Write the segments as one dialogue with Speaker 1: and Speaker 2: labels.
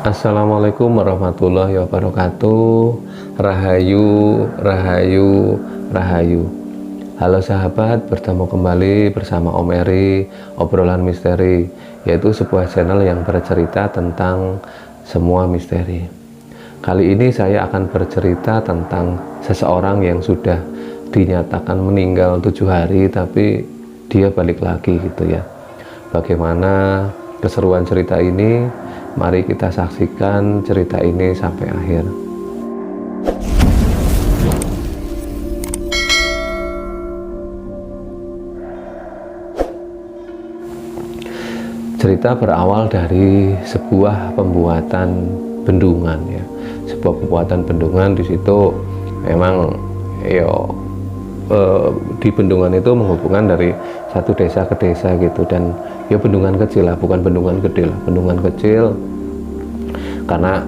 Speaker 1: Assalamualaikum warahmatullahi wabarakatuh. Rahayu, rahayu, rahayu. Halo sahabat, bertemu kembali bersama Om Eri, obrolan misteri, yaitu sebuah channel yang bercerita tentang semua misteri. Kali ini saya akan bercerita tentang seseorang yang sudah dinyatakan meninggal 7 hari, tapi dia balik lagi gitu ya. Bagaimana keseruan cerita ini? Mari kita saksikan cerita ini sampai akhir. Cerita berawal dari sebuah pembuatan bendungan ya. Sebuah pembuatan bendungan, di situ memang di bendungan itu menghubungkan dari satu desa ke desa gitu, dan ya bendungan kecil lah, bukan bendungan gede lah, bendungan kecil karena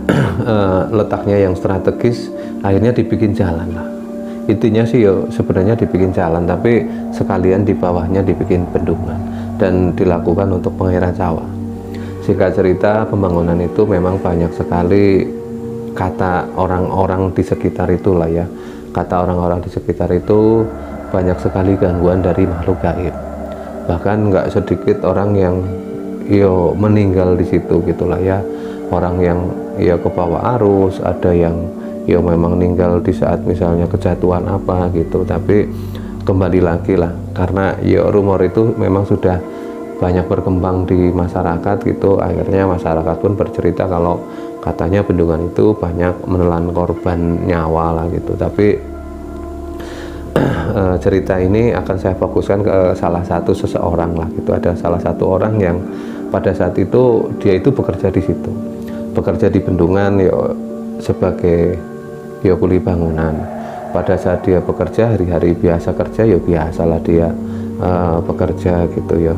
Speaker 1: letaknya yang strategis, akhirnya dibikin jalan lah. Intinya sih ya sebenarnya dibikin jalan, tapi sekalian di bawahnya dibikin bendungan dan dilakukan untuk pengairan sawah. Singkat cerita, pembangunan itu memang banyak sekali, kata orang-orang di sekitar itulah ya, kata orang-orang di sekitar itu banyak sekali gangguan dari makhluk gaib. Bahkan nggak sedikit orang yang meninggal di situ gitulah ya. Orang yang kebawa arus, ada yang memang meninggal di saat misalnya kejatuhan apa gitu. Tapi kembali lagi lah, karena rumor itu memang sudah banyak berkembang di masyarakat gitu. Akhirnya masyarakat pun bercerita kalau katanya bendungan itu banyak menelan korban nyawa lah gitu. Tapi cerita ini akan saya fokuskan ke salah satu seseorang lah gitu. Ada salah satu orang yang pada saat itu dia itu bekerja di situ, bekerja di bendungan sebagai kuli bangunan. Pada saat dia bekerja, hari-hari biasa kerja biasalah dia bekerja gitu ya.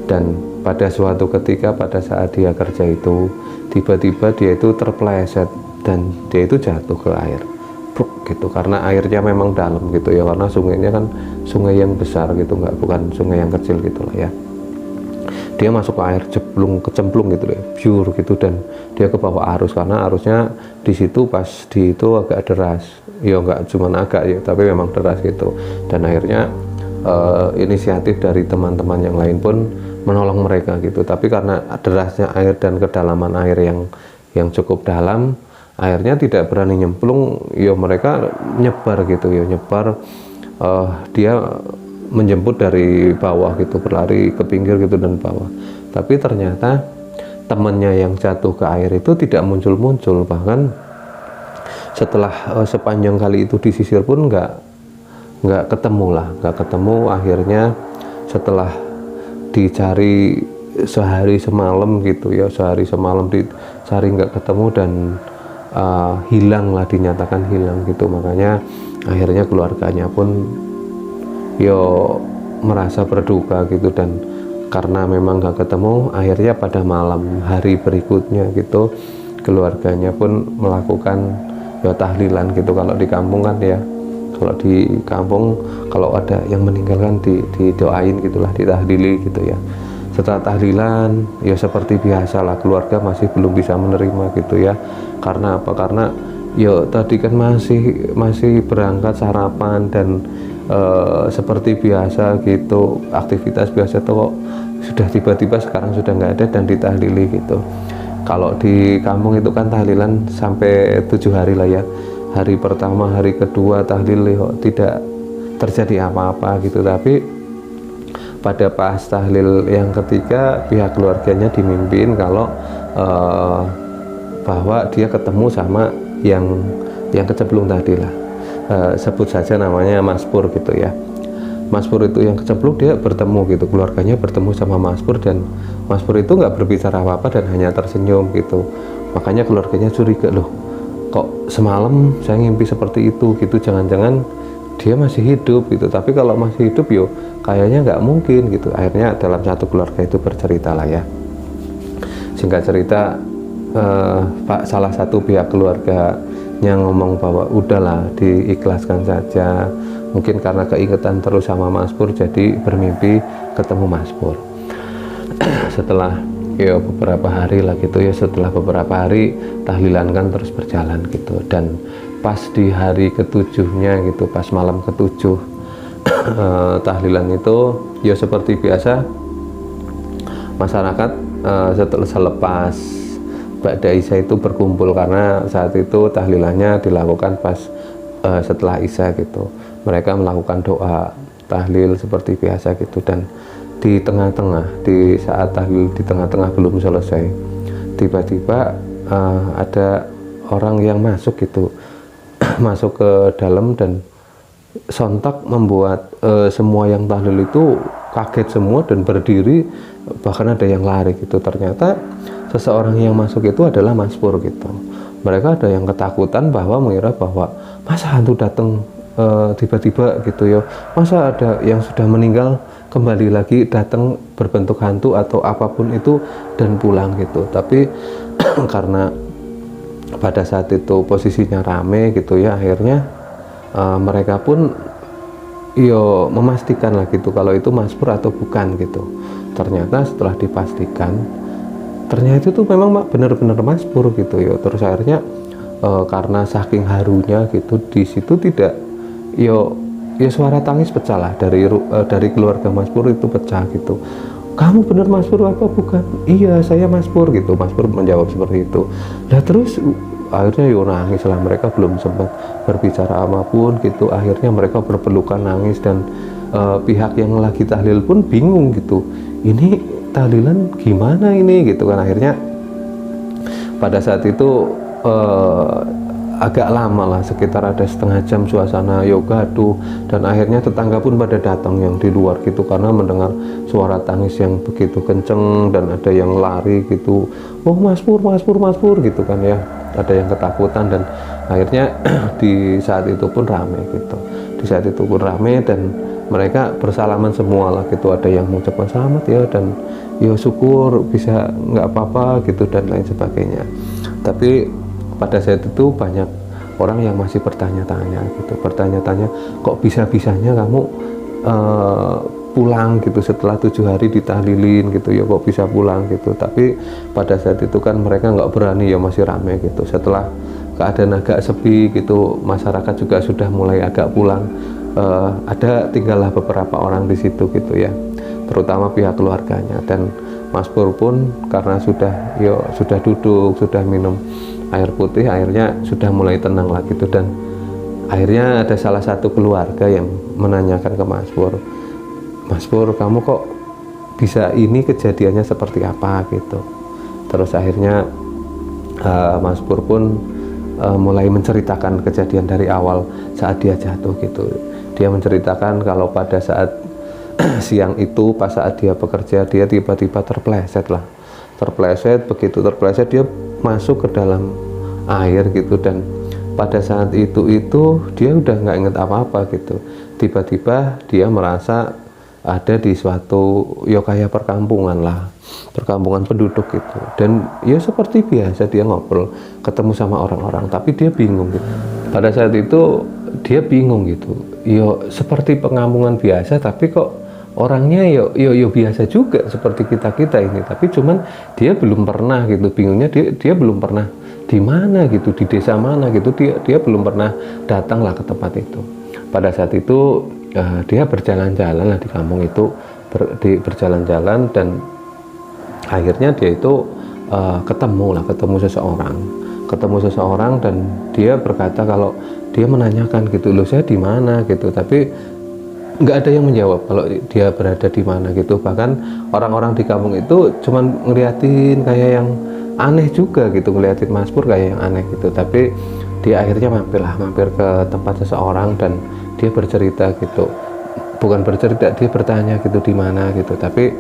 Speaker 1: Dan pada suatu ketika pada saat dia kerja itu, tiba-tiba dia itu terpeleset dan dia itu jatuh ke air gitu, karena airnya memang dalam gitu ya, karena sungainya kan sungai yang besar gitu, bukan sungai yang kecil gitu lah ya. Dia masuk ke air kecemplung gitu deh, pure gitu, dan dia ke bawah arus, karena arusnya di situ pas di itu agak deras ya, nggak cuma agak ya, tapi memang deras gitu. Dan akhirnya inisiatif dari teman-teman yang lain pun menolong mereka gitu, tapi karena derasnya air dan kedalaman air yang cukup dalam, akhirnya tidak berani nyemplung mereka nyebar gitu nyebar. Dia menjemput dari bawah gitu, berlari ke pinggir gitu dan bawah. Tapi ternyata temannya yang jatuh ke air itu tidak muncul-muncul, bahkan setelah sepanjang kali itu disisir pun nggak ketemu. Akhirnya setelah dicari sehari semalam gitu ya, sehari semalam dicari nggak ketemu, dan hilang lah, dinyatakan hilang gitu. Makanya akhirnya keluarganya pun merasa berduka gitu, dan karena memang gak ketemu, akhirnya pada malam hari berikutnya gitu keluarganya pun melakukan tahlilan gitu. Kalau di kampung kan ya, kalau di kampung kalau ada yang meninggal kan didoain gitulah, ditahlili gitu ya. Setelah tahlilan seperti biasa lah, keluarga masih belum bisa menerima gitu ya. Karena apa? Karena tadi kan masih berangkat sarapan dan seperti biasa gitu, aktivitas biasa tuh kok sudah tiba-tiba sekarang sudah nggak ada dan ditahlili gitu. Kalau di kampung itu kan tahlilan sampai 7 hari lah ya. Hari pertama, hari kedua tahlil tidak terjadi apa-apa gitu. Tapi pada pas tahlil yang ketiga, pihak keluarganya dimimpin kalau bahwa dia ketemu sama yang kecemplung tadi lah. Sebut saja namanya Mas Pur gitu ya. Mas Pur itu yang kecemplung, dia bertemu gitu, keluarganya bertemu sama Mas Pur, dan Mas Pur itu nggak berbicara apa-apa dan hanya tersenyum gitu. Makanya keluarganya curiga, loh kok semalam saya ngimpi seperti itu gitu, jangan-jangan dia masih hidup gitu. Tapi kalau masih hidup kayaknya nggak mungkin gitu. Akhirnya dalam satu keluarga itu bercerita lah ya. Singkat cerita, salah satu pihak keluarganya ngomong bahwa udahlah diikhlaskan saja. Mungkin karena keingetan terus sama Mas Pur, jadi bermimpi ketemu Mas Pur. Setelah ya beberapa hari lah gitu ya. Setelah beberapa hari tahlilan kan terus berjalan gitu, dan pas di hari ketujuhnya gitu, pas malam ketujuh tahlilan itu ya seperti biasa masyarakat setelah selepas Ba'da Isya itu berkumpul, karena saat itu tahlilannya dilakukan pas setelah Isya gitu. Mereka melakukan doa tahlil seperti biasa gitu, dan di tengah-tengah, di saat tahlil di tengah-tengah belum selesai, tiba-tiba ada orang yang masuk gitu masuk ke dalam, dan sontak membuat semua yang tahlil itu kaget semua dan berdiri, bahkan ada yang lari gitu. Ternyata seseorang yang masuk itu adalah Mas Pur gitu. Mereka ada yang ketakutan bahwa mengira bahwa masa hantu datang tiba-tiba gitu ya, masa ada yang sudah meninggal kembali lagi datang berbentuk hantu atau apapun itu dan pulang gitu. Tapi karena pada saat itu posisinya rame gitu ya, akhirnya mereka pun yo memastikan lah gitu kalau itu Mas Pur atau bukan gitu. Ternyata setelah dipastikan, ternyata itu memang benar-benar Mas Pur gitu ya. Terus akhirnya karena saking harunya gitu, di situ tidak yo suara tangis pecah lah dari keluarga Mas Pur itu pecah gitu. Kamu benar Mas Pur apa bukan? Iya saya Mas Pur gitu. Mas Pur menjawab seperti itu. Nah terus akhirnya yo nangis lah, mereka belum sempat berbicara apapun gitu. Akhirnya mereka berpelukan nangis, dan pihak yang lagi tahlil pun bingung gitu, ini tahlilan gimana ini gitu kan. Akhirnya pada saat itu agak lama lah, sekitar ada setengah jam suasana yoga gaduh, dan akhirnya tetangga pun pada datang yang di luar gitu, karena mendengar suara tangis yang begitu kenceng dan ada yang lari gitu. Oh Mas Pur, Mas Pur, Mas Pur gitu kan ya, ada yang ketakutan. Dan akhirnya di saat itu pun rame gitu, di saat itu pun rame, dan mereka bersalaman semua lah gitu. Ada yang mengucapkan selamat ya, dan ya syukur bisa nggak apa-apa gitu dan lain sebagainya. Tapi pada saat itu banyak orang yang masih bertanya-tanya gitu, bertanya-tanya kok bisa-bisanya kamu pulang gitu setelah 7 hari ditahlilin gitu ya, kok bisa pulang gitu. Tapi pada saat itu kan mereka nggak berani ya, masih rame gitu. Setelah keadaan agak sepi gitu, masyarakat juga sudah mulai agak pulang, ada tinggallah beberapa orang di situ gitu ya, terutama pihak keluarganya. Dan Mas Pur pun karena sudah duduk, sudah minum air putih, akhirnya sudah mulai tenang lah gitu. Dan akhirnya ada salah satu keluarga yang menanyakan ke Mas Pur, Mas Pur kamu kok bisa ini, kejadiannya seperti apa gitu. Terus akhirnya Mas Pur pun mulai menceritakan kejadian dari awal saat dia jatuh gitu. Dia menceritakan kalau pada saat siang itu pas saat dia bekerja, dia tiba-tiba terpleset. Begitu terpleset dia masuk ke dalam air gitu, dan pada saat itu dia udah nggak inget apa-apa gitu. Tiba-tiba dia merasa ada di suatu kayak perkampungan penduduk gitu, dan ya seperti biasa dia ngobrol, ketemu sama orang-orang, tapi dia bingung gitu. Pada saat itu dia bingung gitu, seperti pengampungan biasa, tapi kok orangnya yo biasa juga seperti kita ini, tapi cuman dia belum pernah gitu. Bingungnya dia belum pernah di mana gitu, di desa mana gitu, dia belum pernah datang lah ke tempat itu. Pada saat itu dia berjalan-jalan lah di kampung itu, berjalan-jalan, dan akhirnya dia itu ketemu seseorang, dan dia berkata kalau dia menanyakan gitu, loh saya di mana gitu, tapi nggak ada yang menjawab kalau dia berada di mana gitu. Bahkan orang-orang di kampung itu cuman ngeliatin kayak yang aneh juga gitu, ngeliatin Mas Pur kayak yang aneh gitu. Tapi dia akhirnya mampir ke tempat seseorang, dan dia bercerita gitu, bukan bercerita, dia bertanya gitu di mana gitu. Tapi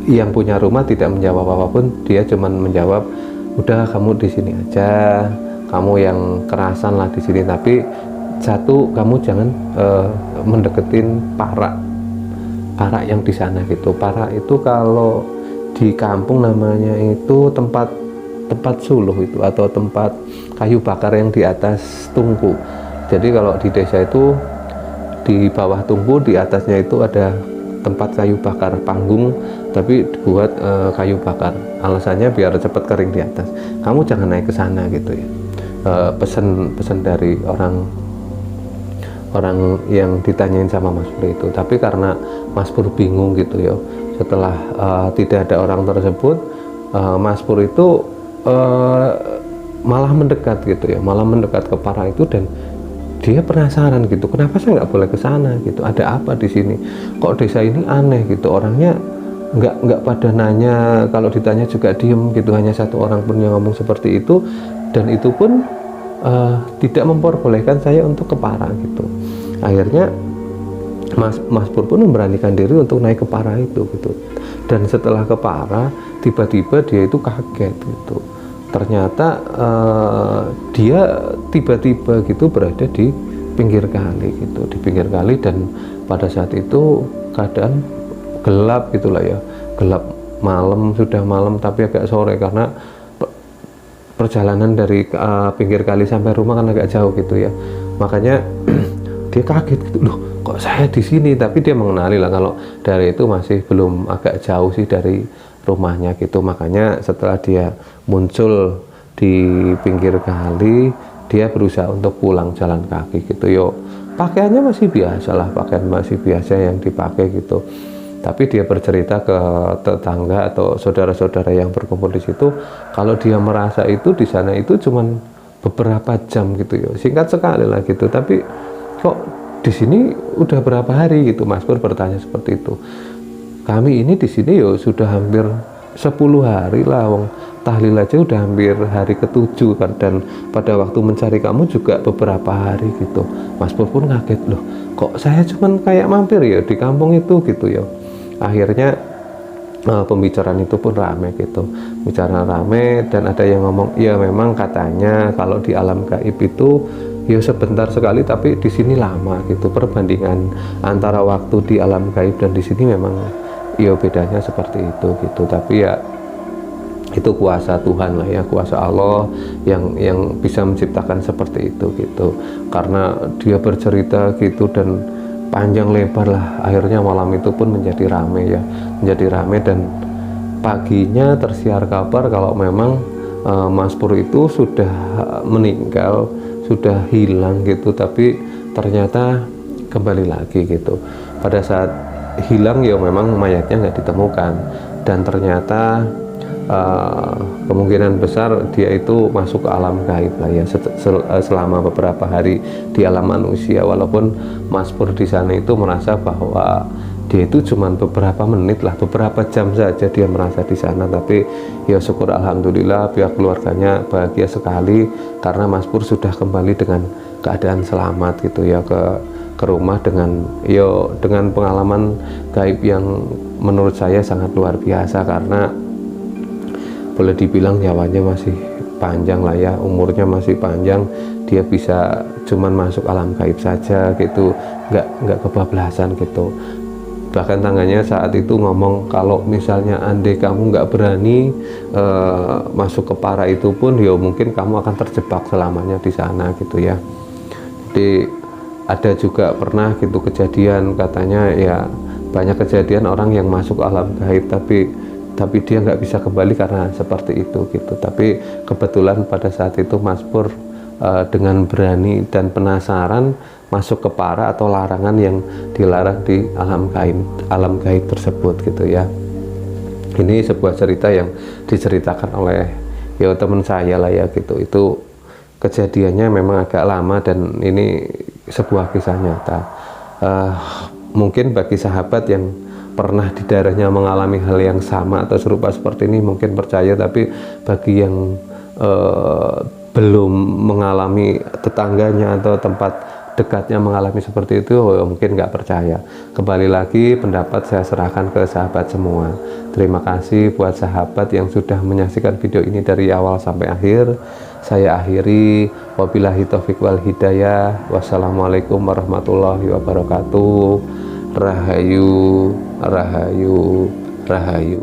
Speaker 1: yang punya rumah tidak menjawab apapun, dia cuman menjawab, udah kamu di sini aja, kamu yang kerasan lah di sini, tapi satu, kamu jangan mendeketin parak yang di sana gitu. Parak itu kalau di kampung namanya itu tempat suluh itu, atau tempat kayu bakar yang di atas tungku. Jadi kalau di desa itu di bawah tungku, di atasnya itu ada tempat kayu bakar, panggung tapi dibuat kayu bakar. Alasannya biar cepat kering di atas. Kamu jangan naik ke sana gitu ya. Pesan dari orang yang ditanyain sama Mas Pur itu. Tapi karena Mas Pur bingung gitu ya, setelah tidak ada orang tersebut, Mas Pur itu malah mendekat gitu ya, malah mendekat ke para itu, dan dia penasaran gitu, kenapa saya nggak boleh ke sana gitu, ada apa di sini, kok desa ini aneh gitu, orangnya nggak pada nanya, kalau ditanya juga diem gitu, hanya satu orang pun yang ngomong seperti itu, dan itu pun tidak memperbolehkan saya untuk ke para gitu. Akhirnya Mas Pur pun memberanikan diri untuk naik ke para itu gitu, dan setelah ke para tiba-tiba dia itu kaget gitu. Ternyata dia tiba-tiba gitu berada di pinggir kali gitu, di pinggir kali, dan pada saat itu keadaan gelap gitulah ya, gelap malam, sudah malam tapi agak sore karena perjalanan dari pinggir kali sampai rumah kan agak jauh gitu ya. Makanya dia kaget gitu, loh kok saya di sini, tapi dia mengenali lah kalau dari itu masih belum, agak jauh sih dari rumahnya gitu. Makanya setelah dia muncul di pinggir kali, dia berusaha untuk pulang jalan kaki gitu. Yo, pakaiannya masih biasa lah, pakaian masih biasa yang dipakai gitu. Tapi dia bercerita ke tetangga atau saudara-saudara yang berkumpul di situ, kalau dia merasa itu di sana itu cuman beberapa jam gitu yo, singkat sekali lah gitu. Tapi kok di sini udah berapa hari gitu? Mas Pur bertanya seperti itu. Kami ini di sini yo sudah hampir 10 hari lah, wong tahlil aja udah hampir hari ke-7 kan, dan pada waktu mencari kamu juga beberapa hari gitu. Mas Pur pun kaget, loh kok saya cuman kayak mampir ya di kampung itu gitu ya. Akhirnya pembicaraan itu pun rame gitu, bicara rame, dan ada yang ngomong, ya memang katanya kalau di alam gaib itu ya sebentar sekali, tapi di sini lama gitu. Perbandingan antara waktu di alam gaib dan di sini memang ya bedanya seperti itu gitu. Tapi ya itu kuasa Tuhan lah ya, kuasa Allah yang bisa menciptakan seperti itu gitu. Karena dia bercerita gitu dan panjang lebar lah, akhirnya malam itu pun menjadi rame ya, menjadi rame, dan paginya tersiar kabar kalau memang Mas Pur itu sudah meninggal, sudah hilang gitu. Tapi ternyata kembali lagi gitu. Pada saat hilang ya memang mayatnya nggak ditemukan, dan ternyata kemungkinan besar dia itu masuk ke alam gaib lah ya, selama beberapa hari di alam manusia. Walaupun Mas Pur di sana itu merasa bahwa dia itu cuma beberapa menit lah, beberapa jam saja dia merasa di sana, tapi ya syukur alhamdulillah pihak keluarganya bahagia sekali karena Mas Pur sudah kembali dengan keadaan selamat gitu ya ke rumah dengan pengalaman gaib yang menurut saya sangat luar biasa, karena boleh dibilang nyawanya masih panjang lah ya, umurnya masih panjang. Dia bisa cuman masuk alam gaib saja gitu, nggak kebablasan gitu. Bahkan tangannya saat itu ngomong, kalau misalnya andai kamu nggak berani masuk ke para itu pun ya mungkin kamu akan terjebak selamanya di sana gitu ya. Jadi ada juga pernah gitu kejadian, katanya ya banyak kejadian orang yang masuk alam gaib tapi dia nggak bisa kembali karena seperti itu gitu. Tapi kebetulan pada saat itu Mas Pur dengan berani dan penasaran masuk ke para atau larangan yang dilarang di alam gaib tersebut gitu ya. Ini sebuah cerita yang diceritakan oleh teman saya lah ya gitu. Itu kejadiannya memang agak lama dan ini sebuah kisah nyata. Mungkin bagi sahabat yang pernah di daerahnya mengalami hal yang sama atau serupa seperti ini mungkin percaya, tapi bagi yang belum mengalami, tetangganya atau tempat dekatnya mengalami seperti itu, mungkin nggak percaya. Kembali lagi pendapat saya serahkan ke sahabat semua. Terima kasih buat sahabat yang sudah menyaksikan video ini dari awal sampai akhir. Saya akhiri, wabillahi taufiq wal hidayah. Wassalamualaikum warahmatullahi wabarakatuh. Rahayu, rahayu, rahayu.